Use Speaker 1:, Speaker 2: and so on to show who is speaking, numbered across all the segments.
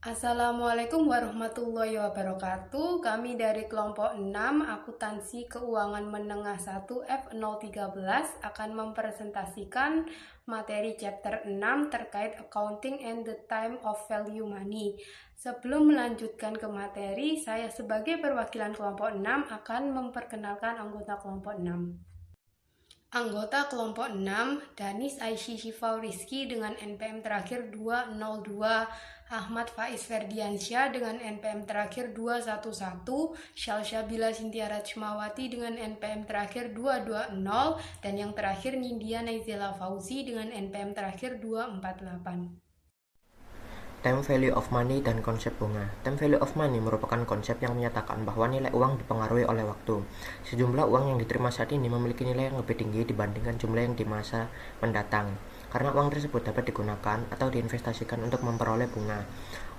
Speaker 1: Assalamualaikum warahmatullahi wabarakatuh. Kami dari kelompok 6 Akuntansi Keuangan Menengah 1 F013 akan mempresentasikan materi chapter 6 terkait accounting and the time of value money. Sebelum melanjutkan ke materi, saya sebagai perwakilan kelompok 6 akan memperkenalkan anggota kelompok 6. Anggota kelompok 6, Danis Aishi Shifau Rizky dengan NPM terakhir 202, Ahmad Faiz Ferdiansyah dengan NPM terakhir 211, Syalsabila Sintia Rachmawati dengan NPM terakhir 220, dan yang terakhir Nindya Naizela Fauzi dengan NPM terakhir 248.
Speaker 2: Time value of money dan konsep bunga. Time value of money merupakan konsep yang menyatakan bahwa nilai uang dipengaruhi oleh waktu. Sejumlah uang yang diterima saat ini memiliki nilai yang lebih tinggi dibandingkan jumlah yang di masa mendatang, karena uang tersebut dapat digunakan atau diinvestasikan untuk memperoleh bunga.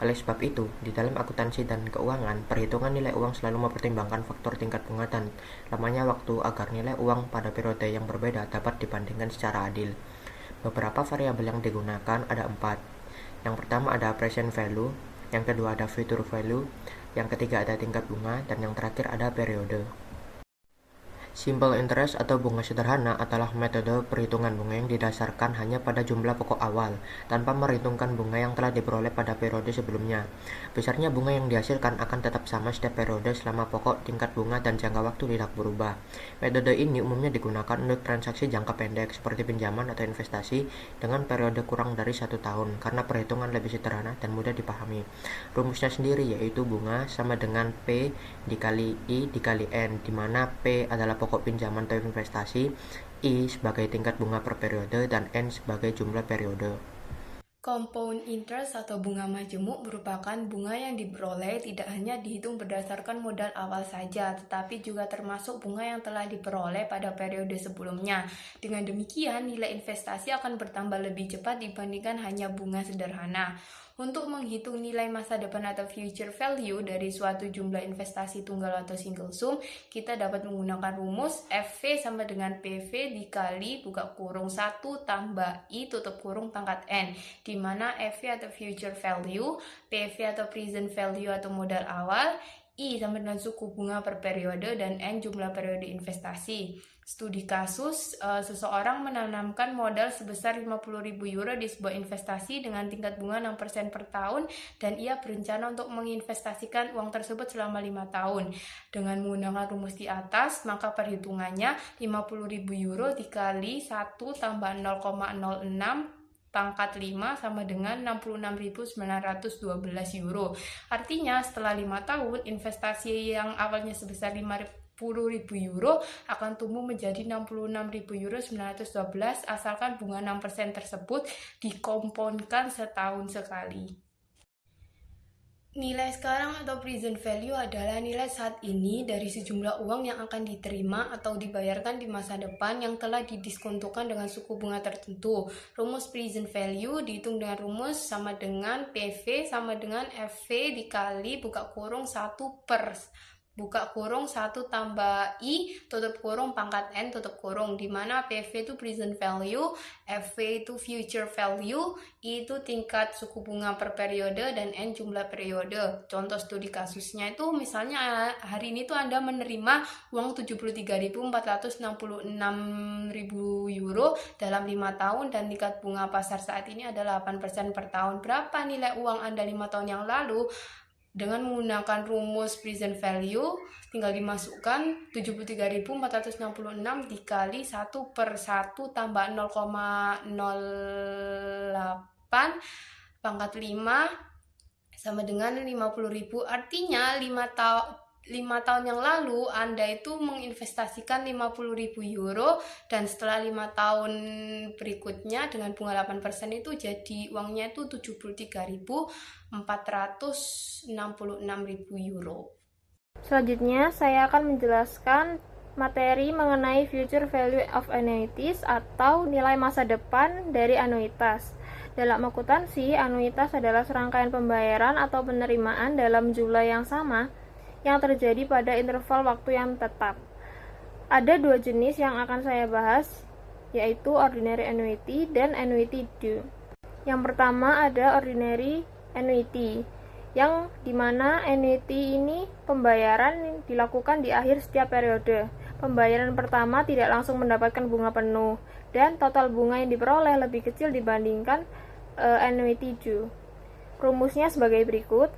Speaker 2: Oleh sebab itu, di dalam akuntansi dan keuangan, perhitungan nilai uang selalu mempertimbangkan faktor tingkat bunga dan lamanya waktu agar nilai uang pada periode yang berbeda dapat dibandingkan secara adil. Beberapa variabel yang digunakan ada 4. Yang pertama ada present value, yang kedua ada future value, yang ketiga ada tingkat bunga, dan yang terakhir ada periode. Simple interest atau bunga sederhana adalah metode perhitungan bunga yang didasarkan hanya pada jumlah pokok awal, tanpa merhitungkan bunga yang telah diperoleh pada periode sebelumnya. Besarnya bunga yang dihasilkan akan tetap sama setiap periode selama pokok, tingkat bunga, dan jangka waktu tidak berubah. Metode ini umumnya digunakan untuk transaksi jangka pendek seperti pinjaman atau investasi dengan periode kurang dari 1 tahun, karena perhitungan lebih sederhana dan mudah dipahami. Rumusnya sendiri yaitu bunga sama dengan P dikali I dikali N, di mana P adalah pokok pinjaman atau investasi, I sebagai tingkat bunga per periode, dan N sebagai jumlah periode.
Speaker 1: Compound interest atau bunga majemuk merupakan bunga yang diperoleh tidak hanya dihitung berdasarkan modal awal saja, tetapi juga termasuk bunga yang telah diperoleh pada periode sebelumnya. Dengan demikian, nilai investasi akan bertambah lebih cepat dibandingkan hanya bunga sederhana. Untuk menghitung nilai masa depan atau future value dari suatu jumlah investasi tunggal atau single sum, kita dapat menggunakan rumus FV sama dengan PV dikali buka kurung 1 tambah I tutup kurung pangkat N, di mana FV atau future value, PV atau present value atau modal awal, I sama dengan suku bunga per periode, dan N jumlah periode investasi. Studi kasus, seseorang menanamkan modal sebesar 50.000 euro di sebuah investasi dengan tingkat bunga 6% per tahun, dan ia berencana untuk menginvestasikan uang tersebut selama 5 tahun. Dengan menggunakan rumus di atas, maka perhitungannya 50.000 euro dikali 1 tambah 0,06 pangkat 5 sama dengan 66.912 euro. Artinya setelah 5 tahun, investasi yang awalnya sebesar 50.000 euro akan tumbuh menjadi 66.000 euro 912 asalkan bunga 6% tersebut dikompoundkan setahun sekali. Nilai sekarang atau present value adalah nilai saat ini dari sejumlah uang yang akan diterima atau dibayarkan di masa depan yang telah didiskontokan dengan suku bunga tertentu. Rumus present value dihitung dengan rumus sama dengan PV sama dengan FV dikali buka kurung 1 per buka kurung 1 tambah I tutup kurung pangkat N tutup kurung, di mana PV itu present value, FV itu future value, I itu tingkat suku bunga per periode, dan N jumlah periode. Contoh studi kasusnya itu misalnya hari ini tuh Anda menerima uang 73.466.000 euro dalam 5 tahun dan tingkat bunga pasar saat ini adalah 8% per tahun. Berapa nilai uang Anda 5 tahun yang lalu? Dengan menggunakan rumus present value, tinggal dimasukkan 73.466 dikali 1 per 1 tambah 0,08 pangkat 5 sama dengan 50.000. Artinya 5 tahun yang lalu Anda itu menginvestasikan 50.000 euro, dan setelah 5 tahun berikutnya dengan bunga 8% itu jadi uangnya itu 73.466.000 euro.
Speaker 3: Selanjutnya, saya akan menjelaskan materi mengenai future value of annuities atau nilai masa depan dari anuitas. Dalam akuntansi, anuitas adalah serangkaian pembayaran atau penerimaan dalam jumlah yang sama yang terjadi pada interval waktu yang tetap. Ada 2 jenis yang akan saya bahas, yaitu ordinary annuity dan annuity due. Yang pertama ada ordinary annuity. yang dimana annuity ini pembayaran dilakukan di akhir setiap periode. Pembayaran pertama tidak langsung mendapatkan bunga penuh, dan total bunga yang diperoleh lebih kecil dibandingkan annuity due. Rumusnya sebagai berikut.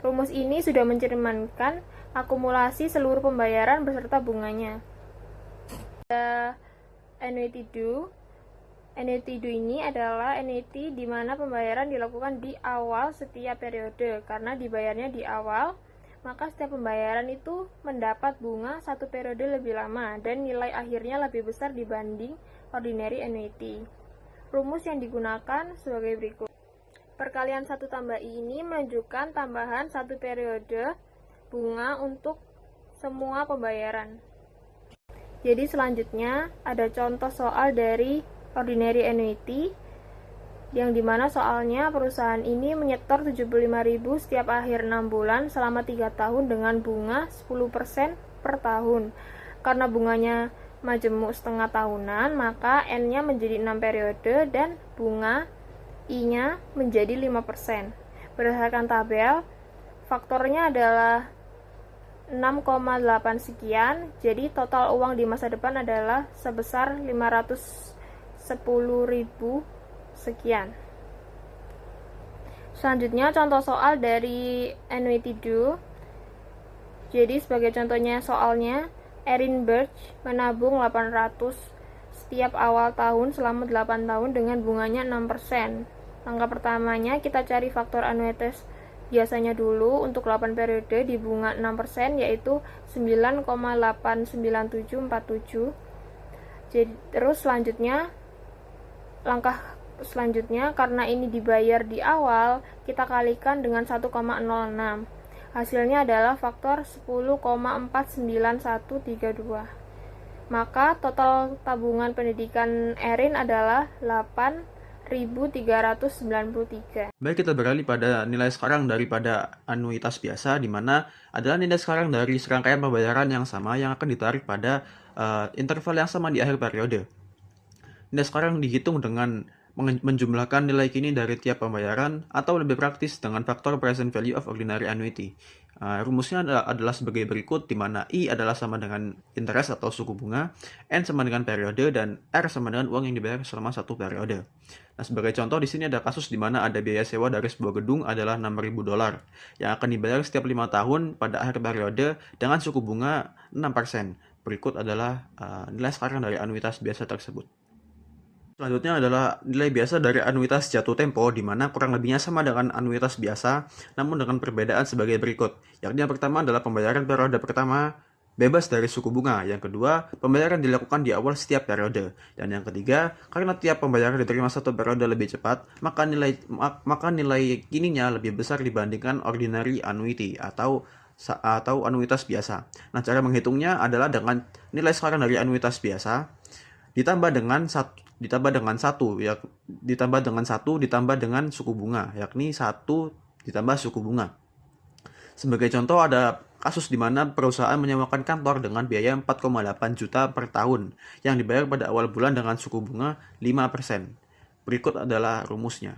Speaker 3: Rumus ini sudah mencerminkan akumulasi seluruh pembayaran beserta bunganya. Annuity due. Annuity due ini adalah annuity di mana pembayaran dilakukan di awal setiap periode. Karena dibayarnya di awal, maka setiap pembayaran itu mendapat bunga satu periode lebih lama dan nilai akhirnya lebih besar dibanding ordinary annuity. Rumus yang digunakan sebagai berikut. Perkalian 1 tambah I ini menunjukkan tambahan satu periode bunga untuk semua pembayaran. Jadi selanjutnya ada contoh soal dari ordinary annuity yang dimana soalnya perusahaan ini menyetor 75.000 setiap akhir 6 bulan selama 3 tahun dengan bunga 10% per tahun. Karena bunganya majemuk setengah tahunan, maka N-nya menjadi 6 periode dan bunga I-nya menjadi 5%. Berdasarkan tabel, faktornya adalah 6,8 sekian, jadi total uang di masa depan adalah sebesar 510.000 sekian. Selanjutnya contoh soal dari annuity due. Jadi sebagai contohnya soalnya, Erin Birch menabung 800 setiap awal tahun selama 8 tahun dengan bunganya 6%. Langkah pertamanya kita cari faktor annuitas biasanya dulu untuk 8 periode di bunga 6% yaitu 9,89747. Jadi terus langkah selanjutnya karena ini dibayar di awal, kita kalikan dengan 1,06. Hasilnya adalah faktor 10,49132. Maka total tabungan pendidikan Erin adalah 8.393.
Speaker 4: Baik, kita beralih pada nilai sekarang daripada anuitas biasa, di mana adalah nilai sekarang dari serangkaian pembayaran yang sama yang akan ditarik pada interval yang sama di akhir periode. Nilai sekarang dihitung dengan menjumlahkan nilai kini dari tiap pembayaran atau lebih praktis dengan faktor present value of ordinary annuity. Rumusnya adalah sebagai berikut, di mana I adalah sama dengan interest atau suku bunga, N sama dengan periode, dan R sama dengan uang yang dibayar selama satu periode. Nah, sebagai contoh di sini ada kasus di mana ada biaya sewa dari sebuah gedung adalah $6.000 yang akan dibayar setiap 5 tahun pada akhir periode dengan suku bunga 6%. Berikut adalah nilai sekarang dari anuitas biasa tersebut. Selanjutnya adalah nilai biasa dari anuitas jatuh tempo, di mana kurang lebihnya sama dengan anuitas biasa, namun dengan perbedaan sebagai berikut. Yakni yang pertama adalah pembayaran periode pertama bebas dari suku bunga. Yang kedua, pembayaran dilakukan di awal setiap periode. Dan yang ketiga, karena tiap pembayaran diterima satu periode lebih cepat, maka nilai kininya lebih besar dibandingkan ordinary annuity atau anuitas biasa. Nah, cara menghitungnya adalah dengan nilai sekarang dari anuitas biasa ditambah dengan suku bunga, yakni 1 ditambah suku bunga. Sebagai contoh ada kasus di mana perusahaan menyewakan kantor dengan biaya 4,8 juta per tahun yang dibayar pada awal bulan dengan suku bunga 5%. Berikut adalah rumusnya.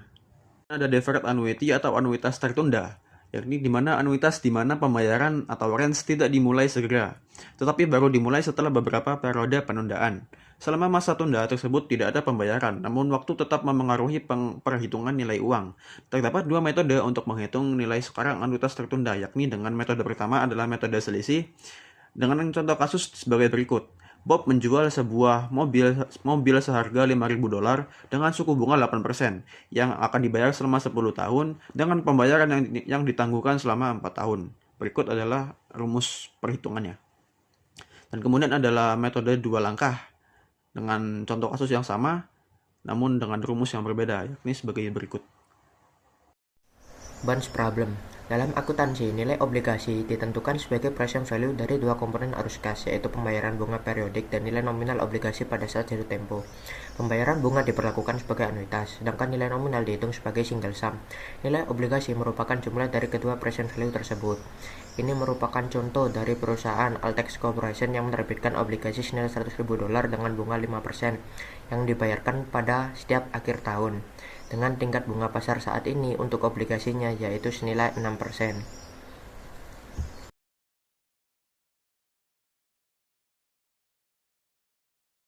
Speaker 4: Ada deferred annuity atau anuitas tertunda, yakni di mana anuitas di mana pembayaran atau rents tidak dimulai segera, tetapi baru dimulai setelah beberapa periode penundaan. Selama masa tunda tersebut tidak ada pembayaran, namun waktu tetap memengaruhi perhitungan nilai uang. Terdapat dua metode untuk menghitung nilai sekarang anuitas tertunda, yakni dengan metode pertama adalah metode selisih. Dengan contoh kasus sebagai berikut. Bob menjual sebuah mobil seharga $5.000 dengan suku bunga 8% yang akan dibayar selama 10 tahun dengan pembayaran yang ditangguhkan selama 4 tahun. Berikut adalah rumus perhitungannya. Dan kemudian adalah metode 2 langkah dengan contoh kasus yang sama namun dengan rumus yang berbeda, yakni sebagai berikut.
Speaker 2: Bonds problem. Dalam akuntansi, nilai obligasi ditentukan sebagai present value dari dua komponen arus kas, yaitu pembayaran bunga periodik dan nilai nominal obligasi pada saat jatuh tempo. Pembayaran bunga diperlakukan sebagai anuitas, sedangkan nilai nominal dihitung sebagai single sum. Nilai obligasi merupakan jumlah dari kedua present value tersebut. Ini merupakan contoh dari perusahaan Altex Corporation yang menerbitkan obligasi senilai $100.000 dengan bunga 5% yang dibayarkan pada setiap akhir tahun. dengan tingkat bunga pasar saat ini untuk obligasinya yaitu senilai 6%.